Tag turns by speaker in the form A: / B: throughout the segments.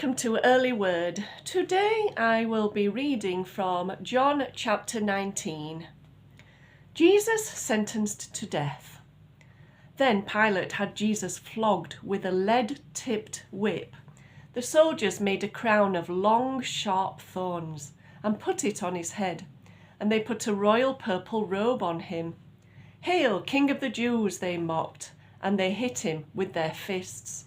A: Welcome to Early Word. Today I will be reading from John chapter 19. Jesus sentenced to death. Then Pilate had Jesus flogged with a lead-tipped whip. The soldiers made a crown of long, sharp thorns and put it on his head, and they put a royal purple robe on him. "Hail, King of the Jews," they mocked, and they hit him with their fists.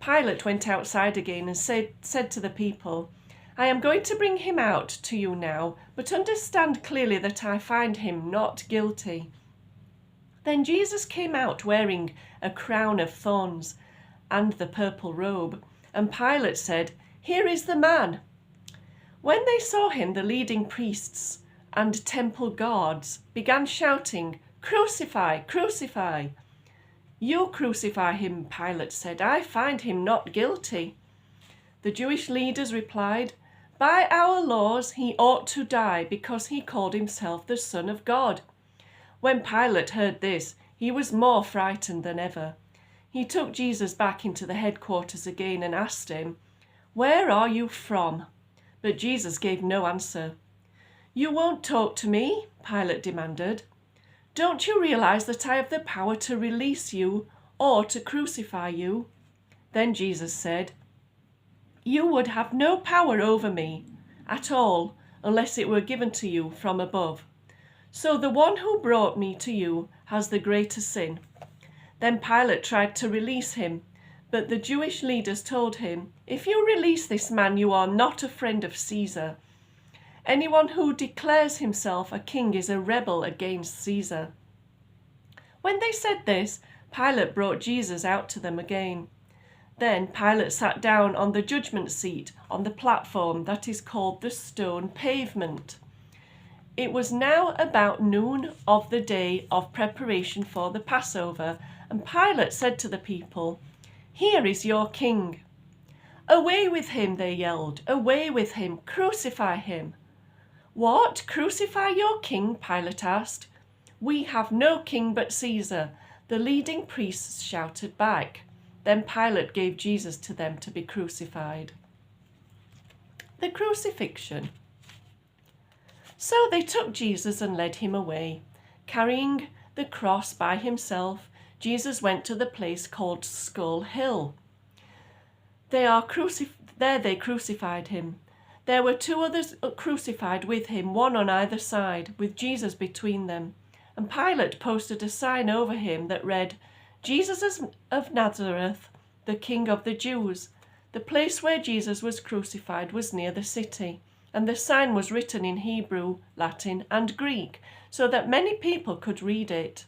A: Pilate went outside again and said to the people, "I am going to bring him out to you now, but understand clearly that I find him not guilty." Then Jesus came out wearing a crown of thorns and the purple robe, and Pilate said, "Here is the man." When they saw him, the leading priests and temple guards began shouting, "Crucify, crucify!" "You crucify him," Pilate said. "I find him not guilty." The Jewish leaders replied, "By our laws he ought to die because he called himself the Son of God." When Pilate heard this, he was more frightened than ever. He took Jesus back into the headquarters again and asked him, "Where are you from?" But Jesus gave no answer. "You won't talk to me?" Pilate demanded. "Don't you realize that I have the power to release you or to crucify you?" Then Jesus said, "You would have no power over me at all unless it were given to you from above. So the one who brought me to you has the greater sin." Then Pilate tried to release him, but the Jewish leaders told him, "If you release this man, you are not a friend of Caesar. Anyone who declares himself a king is a rebel against Caesar." When they said this, Pilate brought Jesus out to them again. Then Pilate sat down on the judgment seat on the platform that is called the stone pavement. It was now about noon of the day of preparation for the Passover, and Pilate said to the people, "Here is your king." "Away with him," they yelled. "Away with him! Crucify him!" "What? Crucify your king?" Pilate asked. "We have no king but Caesar," the leading priests shouted back. Then Pilate gave Jesus to them to be crucified. The crucifixion. So they took Jesus and led him away. Carrying the cross by himself, Jesus went to the place called Skull Hill. There they crucified him. There were two others crucified with him, one on either side, with Jesus between them. And Pilate posted a sign over him that read, "Jesus of Nazareth, the King of the Jews." The place where Jesus was crucified was near the city, and the sign was written in Hebrew, Latin, and Greek, so that many people could read it.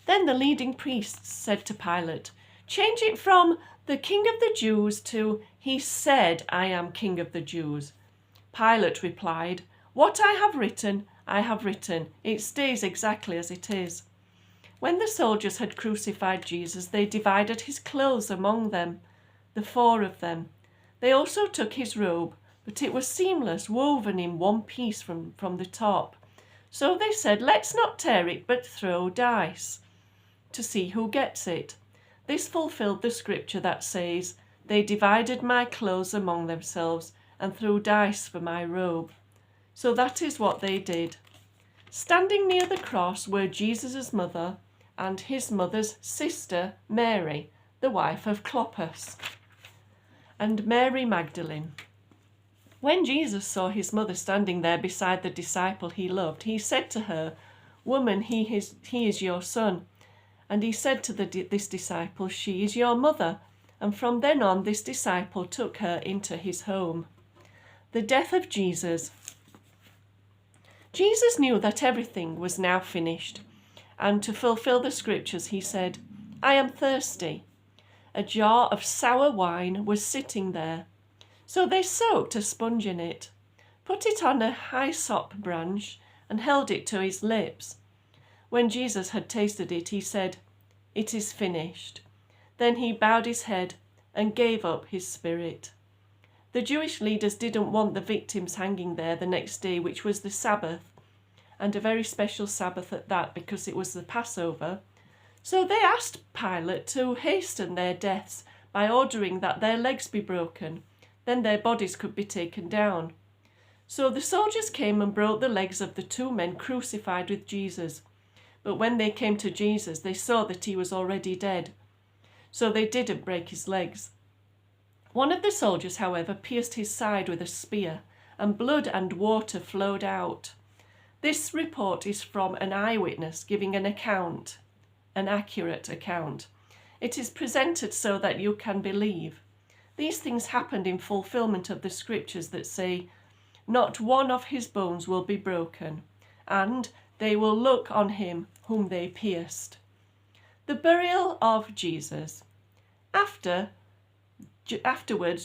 A: Then the leading priests said to Pilate, "Change it from 'the King of the Jews' to 'He said, I am King of the Jews.'" Pilate replied, "What I have written, I have written. It stays exactly as it is." When the soldiers had crucified Jesus, they divided his clothes among them, the four of them. They also took his robe, but it was seamless, woven in one piece from the top. So they said, "Let's not tear it, but throw dice to see who gets it." This fulfilled the scripture that says, "They divided my clothes among themselves and threw dice for my robe." So that is what they did. Standing near the cross were Jesus' mother and his mother's sister, Mary, the wife of Clopas, and Mary Magdalene. When Jesus saw his mother standing there beside the disciple he loved, he said to her, "Woman, he is your son." And he said to this disciple, "She is your mother." And from then on, this disciple took her into his home. The death of Jesus. Jesus knew that everything was now finished, and to fulfill the scriptures he said, "I am thirsty." A jar of sour wine was sitting there, so they soaked a sponge in it, put it on a hyssop branch, and held it to his lips. When Jesus had tasted it, he said, "It is finished." Then he bowed his head and gave up his spirit. The Jewish leaders didn't want the victims hanging there the next day, which was the Sabbath, and a very special Sabbath at that because it was the Passover. So they asked Pilate to hasten their deaths by ordering that their legs be broken. Then their bodies could be taken down. So the soldiers came and broke the legs of the two men crucified with Jesus. But when they came to Jesus, they saw that he was already dead. So they didn't break his legs. One of the soldiers, however, pierced his side with a spear, and blood and water flowed out. This report is from an eyewitness giving an account, an accurate account. It is presented so that you can believe. These things happened in fulfillment of the scriptures that say, "Not one of his bones will be broken," and "They will look on him whom they pierced." The burial of Jesus. Afterwards,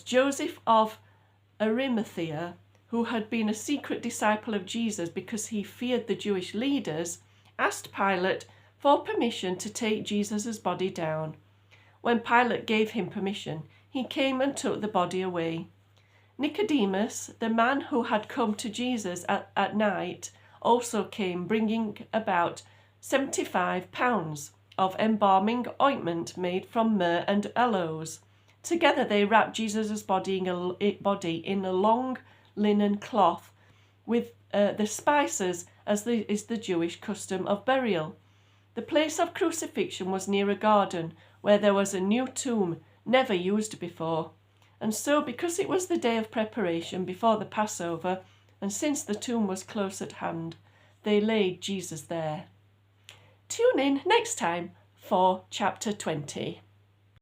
A: Joseph of Arimathea, who had been a secret disciple of Jesus because he feared the Jewish leaders, asked Pilate for permission to take Jesus' body down. When Pilate gave him permission, he came and took the body away. Nicodemus, the man who had come to Jesus at night, also came, bringing about 75 pounds of embalming ointment made from myrrh and aloes. Together they wrapped Jesus' body in a long linen cloth with the spices, as is the Jewish custom of burial. The place of crucifixion was near a garden where there was a new tomb never used before. And so, because it was the day of preparation before the Passover, and since the tomb was close at hand, they laid Jesus there. Tune in next time for chapter 20.